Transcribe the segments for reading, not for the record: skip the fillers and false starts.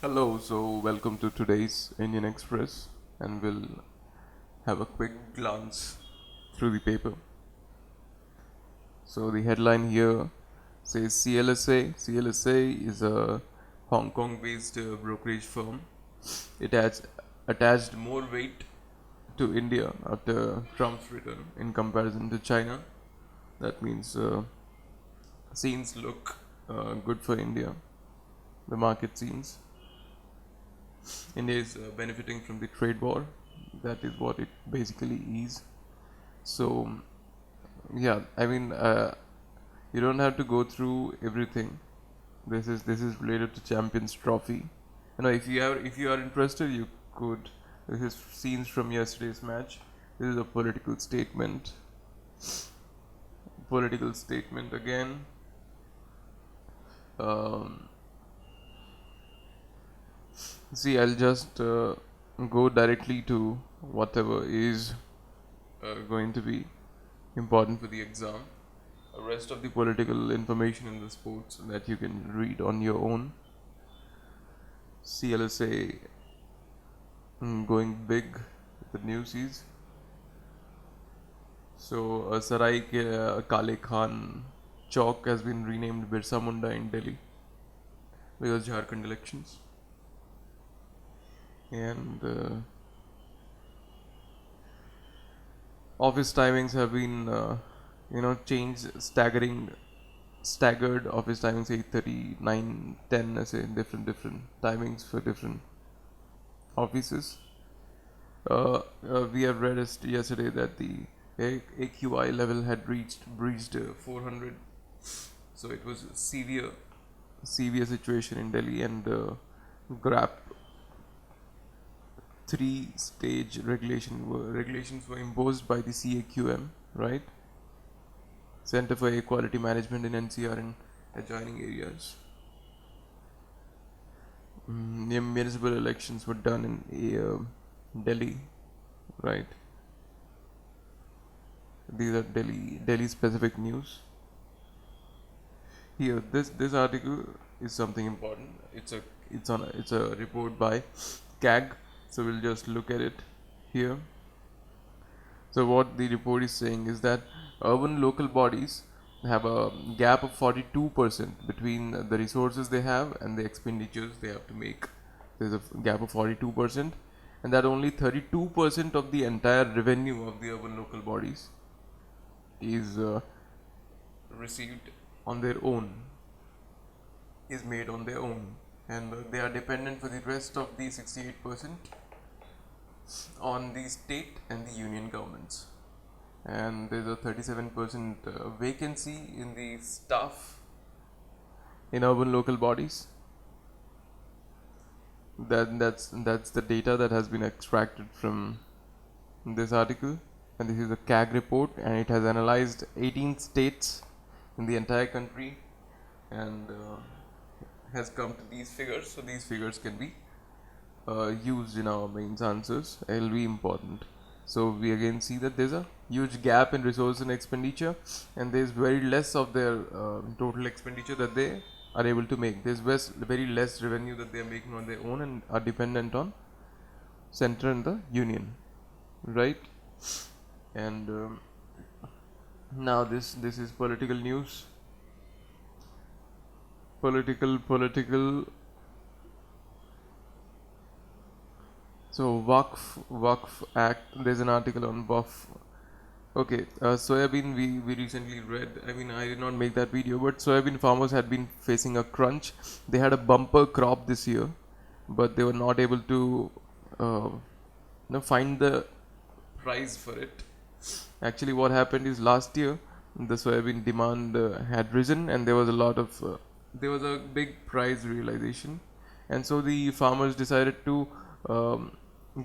Hello, so welcome to today's Indian Express, and we'll have a quick glance through the paper. So, the headline here says CLSA. CLSA is a Hong Kong based brokerage firm. It has attached more weight to India after Trump's return in comparison to China. That means scenes look good for India, the market scenes. India is benefiting from the trade war. That is what it basically is. So, yeah, you don't have to go through everything. This is related to Champions Trophy. If you are interested, you could. This is scenes from yesterday's match. This is a political statement. Political statement again. Um, See, I'll just go directly to whatever is going to be important for the exam. The rest of the political information in the sports that you can read on your own. CLSA going big, the news is. So, Sarai Kale Khan Chowk has been renamed Birsa Munda in Delhi because Jharkhand elections. And office timings have been, changed, staggered office timings 8:30, 9, 10, I say different timings for different offices. We have read yesterday that the AQI level had breached 400, so it was a severe situation in Delhi, and GRAP three-stage regulations were imposed by the CAQM, right? Center for Air Quality Management in NCR and adjoining areas. The municipal elections were done in Delhi, right? These are Delhi specific news. Here, this article is something important. It's a report by CAG. So we'll just look at it here. So what the report is saying is that urban local bodies have a gap of 42% between the resources they have and the expenditures they have to make. There's a gap of 42%, and that only 32% of the entire revenue of the urban local bodies is received on their own, is made on their own, and they are dependent for the rest of the 68% on the state and the union governments. And there's a 37% vacancy in the staff in urban local bodies. That's the data that has been extracted from this article, and this is a CAG report, and it has analyzed 18 states in the entire country, and has come to these figures. So these figures can be used in our mains answers. It will be important. So we again see that there's a huge gap in resource and expenditure, and there's very less of their total expenditure that they are able to make. There's very less revenue that they are making on their own and are dependent on center and the union, right? And now this is political news. Political. So Waqf Act. There's an article on Waqf. Okay, soybean we recently read. I mean, I did not make that video, but soybean farmers had been facing a crunch. They had a bumper crop this year, but they were not able to, find the price for it. Actually, what happened is last year the soybean demand had risen, and there was a big price realization, and so the farmers decided to um,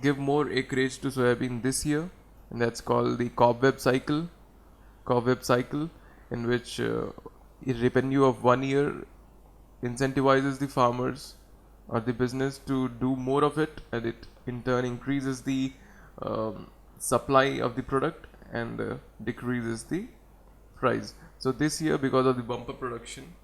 give more acreage to soybean this year, and that's called the cobweb cycle, in which a revenue of 1 year incentivizes the farmers or the business to do more of it, and it in turn increases the supply of the product and decreases the price. So this year, because of the bumper production,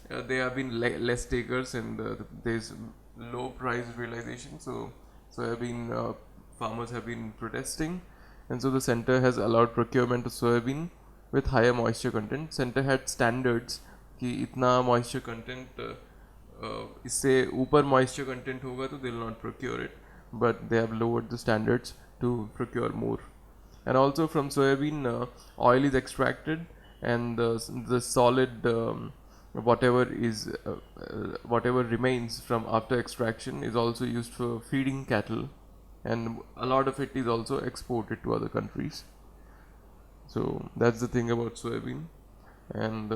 there have been less takers, and there's low price realization. So soybean farmers have been protesting, and so the center has allowed procurement of soybean with higher moisture content. Center had standards कि इतना moisture content इससे ऊपर moisture content होगा तो they will not procure it, but they have lowered the standards to procure more. And also from soybean oil is extracted, and the solid whatever is whatever remains from after extraction is also used for feeding cattle, and a lot of it is also exported to other countries. So that's the thing about soybean. And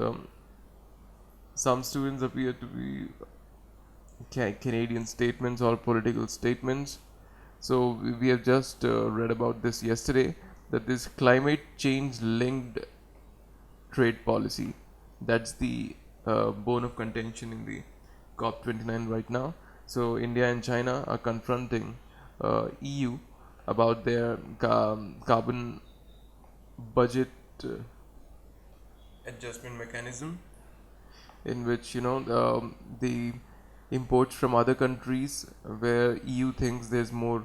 some students appear to be Canadian statements or political statements. So we have just read about this yesterday, that this climate change linked trade policy, that's the bone of contention in the COP29 right now. So India and China are confronting EU about their carbon budget uh, adjustment mechanism, in which the imports from other countries where EU thinks there's more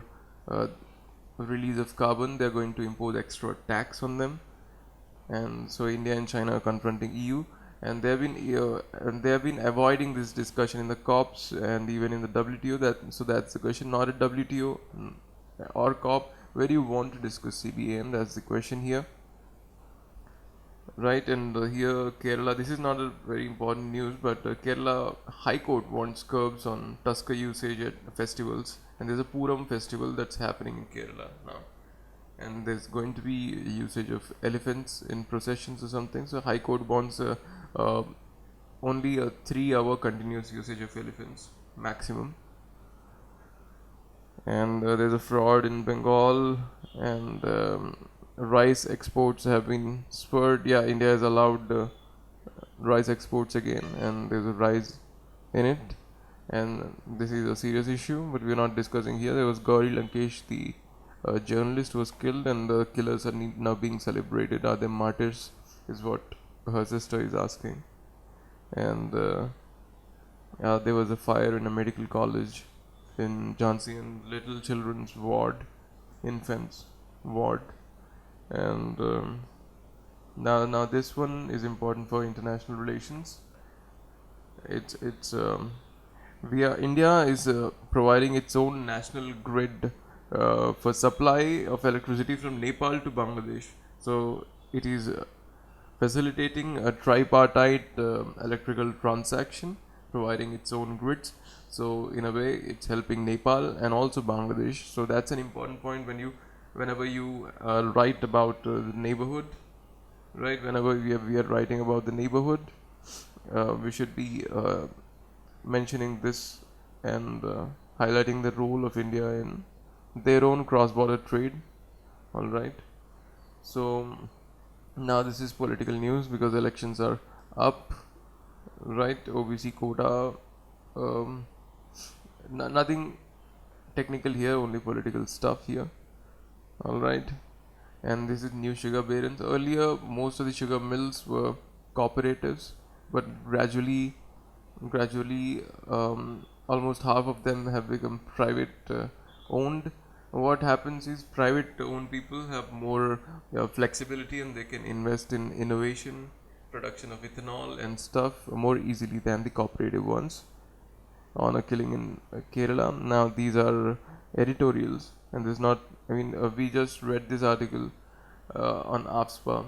uh, release of carbon, they're going to impose extra tax on them. And so India and China are confronting EU, and they have been avoiding this discussion in the COPs and even in the WTO. That's the question, not at WTO or COP. Where do you want to discuss CBAM? That's the question here, right? And here Kerala, this is not a very important news, but Kerala High Court wants curbs on tusker usage at festivals, and there's a Puram festival that's happening in Kerala now, and there's going to be usage of elephants in processions or something. So High Court wants uh, only a 3-hour continuous usage of elephants maximum. And there's a fraud in Bengal, and rice exports have been spurred. Yeah, India has allowed rice exports again, and there's a rise in it, and this is a serious issue, but we're not discussing here. There was Gauri Lankesh, the journalist, was killed, and the killers are now being celebrated. Are they martyrs? Is what her sister is asking. And there was a fire in a medical college in Jhansi, and little children's ward, infants ward. And now this one is important for international relations. It's India is providing its own national grid for supply of electricity from Nepal to Bangladesh. So it is facilitating a tripartite electrical transaction, providing its own grids. So in a way, it's helping Nepal and also Bangladesh. So that's an important point whenever you write about the neighborhood, right? Whenever we are writing about the neighborhood, we should be mentioning this, and highlighting the role of India in their own cross-border trade. All right. So now this is political news because elections are up, right? OBC quota, um, nothing technical here, only political stuff here. All right. And this is new sugar barons. Earlier, most of the sugar mills were cooperatives, but gradually, almost half of them have become private owned. What happens is private owned people have more flexibility, and they can invest in innovation, production of ethanol and stuff more easily than the cooperative ones. On a killing in Kerala. Now these are editorials, and there's not. I mean, we just read this article on AFSPA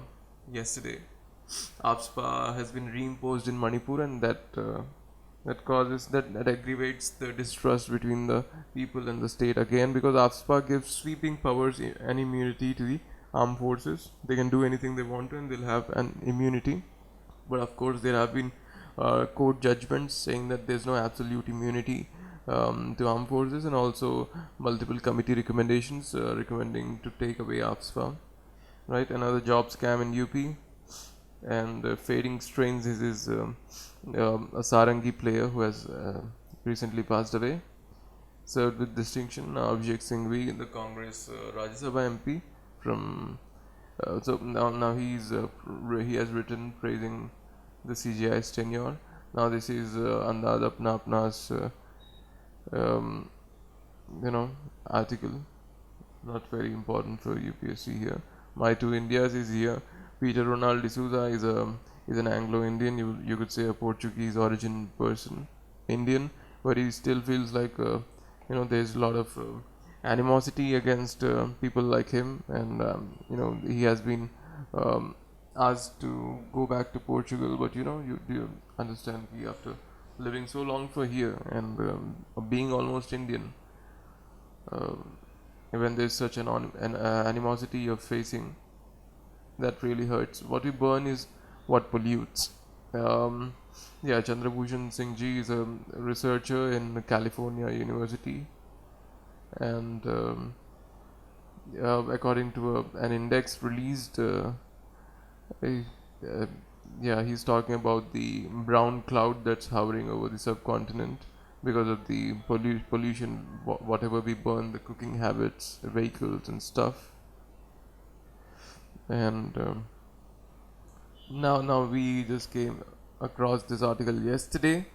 yesterday. AFSPA has been reimposed in Manipur, and that aggravates the distrust between the people and the state again, because AFSPA gives sweeping powers and immunity to the armed forces. They can do anything they want to, and they'll have an immunity. But of course, there have been court judgments saying that there's no absolute immunity to armed forces, and also multiple committee recommendations recommending to take away AFSPA. Right, another job scam in UP, and fading strains is a Sarangi player who has recently passed away. Served with distinction, Abhishek Singhvi, the Congress Rajya Sabha MP from. So now he has written praising the CGI's tenure. Now this is Andaz Apna Apna's um, you know, article. Not very important for UPSC here. My two Indias is here. Peter Ronald D'Souza is an Anglo-Indian. You could say a Portuguese origin person, Indian, but he still feels like there's a lot of animosity against people like him, and he has been um, asked to go back to Portugal. But you do you understand? After living so long for here and being almost Indian. Um, when there's such an animosity you're facing, that really hurts. What we burn is what pollutes. Um, yeah, Chandrabhushan Singh Ji is a researcher in California University, and according to an index released, uh, uh, yeah, he's talking about the brown cloud that's hovering over the subcontinent because of the pollution, whatever we burn, the cooking habits, the vehicles and stuff. And now we just came across this article yesterday.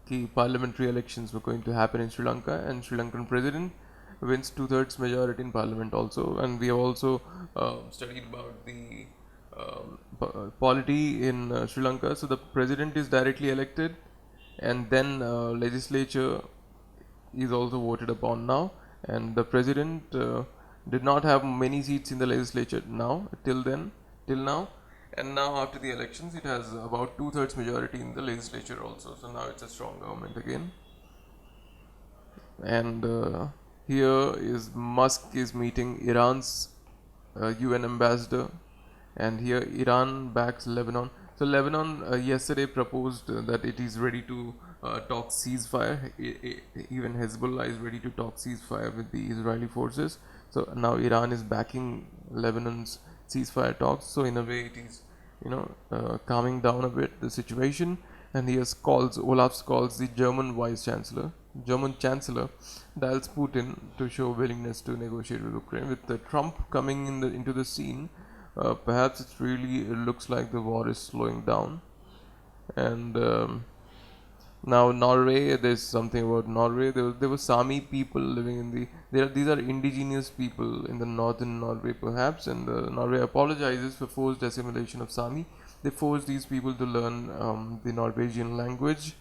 Key parliamentary elections were going to happen in Sri Lanka, and Sri Lankan president wins two-thirds majority in parliament also. And we have also studied about the polity in Sri Lanka. So the president is directly elected, and then legislature is also voted upon now. And the president did not have many seats in the legislature now till now, and now after the elections it has about two-thirds majority in the legislature also. So now it's a strong government again. And here is Musk is meeting Iran's UN ambassador, and here Iran backs Lebanon. So Lebanon yesterday proposed that it is ready to talk ceasefire. Even Hezbollah is ready to talk ceasefire with the Israeli forces. So now Iran is backing Lebanon's ceasefire talks. So in a way, it is calming down a bit the situation. And he has calls Olaf Scholz, the German Chancellor, dials Putin to show willingness to negotiate with Ukraine. With Trump coming into the scene, perhaps it looks like the war is slowing down. And now Norway, there's something about Norway. There were Sami people living in these are indigenous people in the northern Norway perhaps, and Norway apologizes for forced assimilation of Sami. They forced these people to learn the Norwegian language,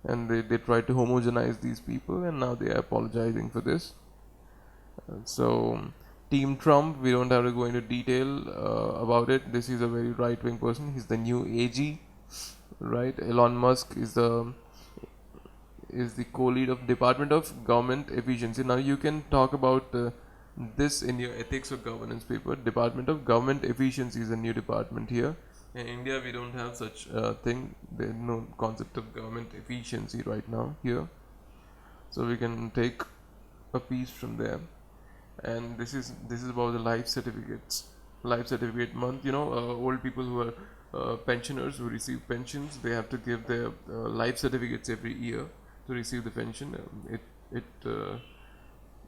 and they tried to homogenize these people, and now they are apologizing for this. So, Team Trump, we don't have to go into detail about it. This is a very right wing person. He's the new AG, right? Elon Musk is the co-lead of Department of Government Efficiency. Now you can talk about this in your ethics or governance paper. Department of Government Efficiency is a new department here. In India, we don't have such thing. There's no concept of government efficiency right now here. So we can take a piece from there. And this is about the life certificates. Life certificate month. Old people who are pensioners who receive pensions, they have to give their life certificates every year to receive the pension.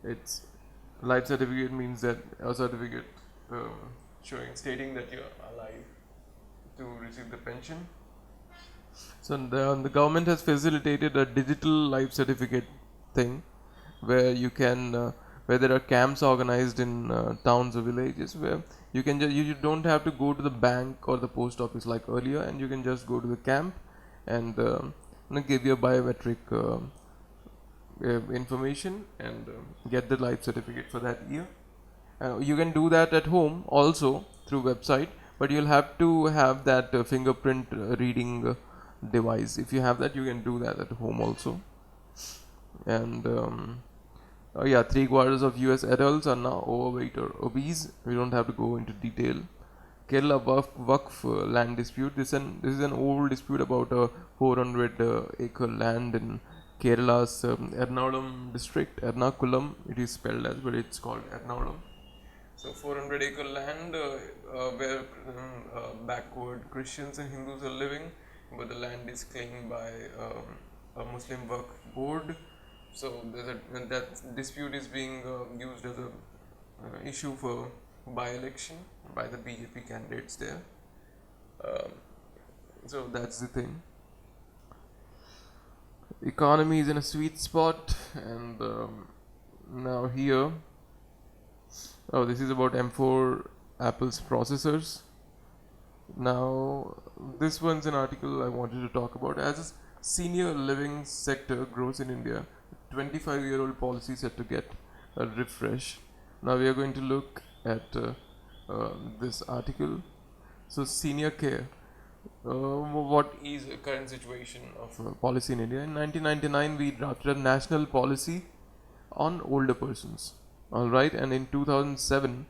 It's life certificate means that a certificate stating that you're alive to receive the pension. So the government has facilitated a digital life certificate thing where you can where there are camps organized in towns or villages where you don't have to go to the bank or the post office like earlier, and you can just go to the camp and give your biometric information and get the life certificate for that year. You can do that at home also through website, but you'll have to have that fingerprint reading device. If you have that, you can do that at home also. And yeah, three-quarters of US adults are now overweight or obese. We don't have to go into detail. Kerala Waqf land dispute. This is an old dispute about a 400 acre land in Kerala's Ernakulam district. Ernakulam, it is spelled as, but it's called Ernakulam. So 400 acre land where backward Christians and Hindus are living, but the land is claimed by a Muslim Waqf board. So that dispute is being used as a issue for by-election by the BJP candidates there. So that's the thing. Economy is in a sweet spot, and now here, oh, this is about M4 Apple's processors. Now, this one's an article I wanted to talk about. As a senior living sector grows in India, 25-year-old policy set to get a refresh. Now we are going to look at this article. So, senior care. What is the current situation of policy in India? In 1999, we drafted a national policy on older persons. All right, and in 2007,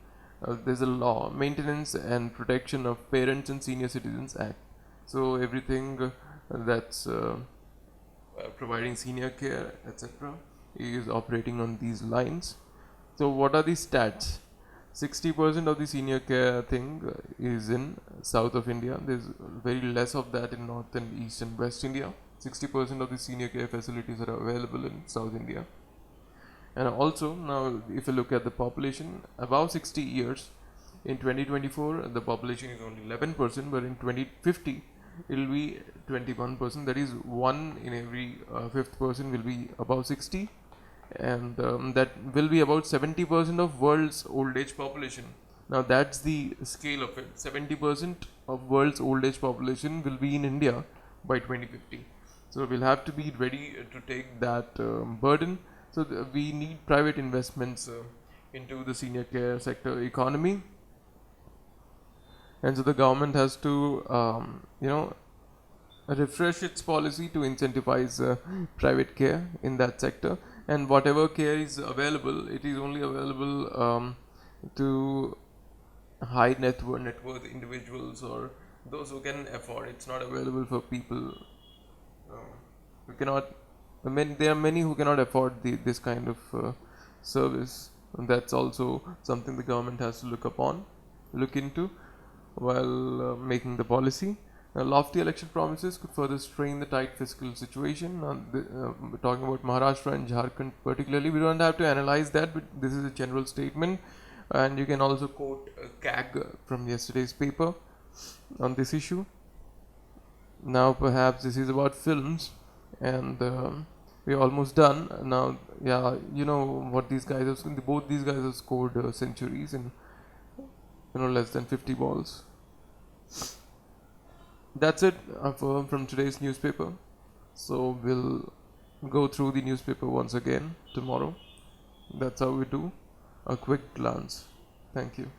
there's a law, Maintenance and Protection of Parents and Senior Citizens Act. So everything that's providing senior care, etc., is operating on these lines. So what are the stats? 60% of the senior care thing is in south of India. There's very less of that in north and east and west India. 60% of the senior care facilities are available in South India. And also, now if you look at the population above 60 years, in 2024 the population is only 11%, but in 2050 it will be 21%. That is, one in every fifth person will be above 60, and that will be about 70% of world's old age population. Now that's the scale of it. 70% of world's old age population will be in India by 2050. So we'll have to be ready to take that burden. So we need private investments into the senior care sector economy, and so the government has to refresh its policy to incentivize private care in that sector. And whatever care is available, it is only available to high net worth individuals or those who can afford. It's not available for people who cannot. There are many who cannot afford this kind of service. And that's also something the government has to look into while making the policy. Lofty election promises could further strain the tight fiscal situation. Talking about Maharashtra and Jharkhand particularly, we don't have to analyze that, but this is a general statement. And you can also quote CAG from yesterday's paper on this issue. Now perhaps this is about films, and we're almost done now. Yeah, you know what these guys have, both these guys have scored centuries in less than 50 balls. That's it from today's newspaper. So we'll go through the newspaper once again tomorrow. That's how we do a quick glance. Thank you.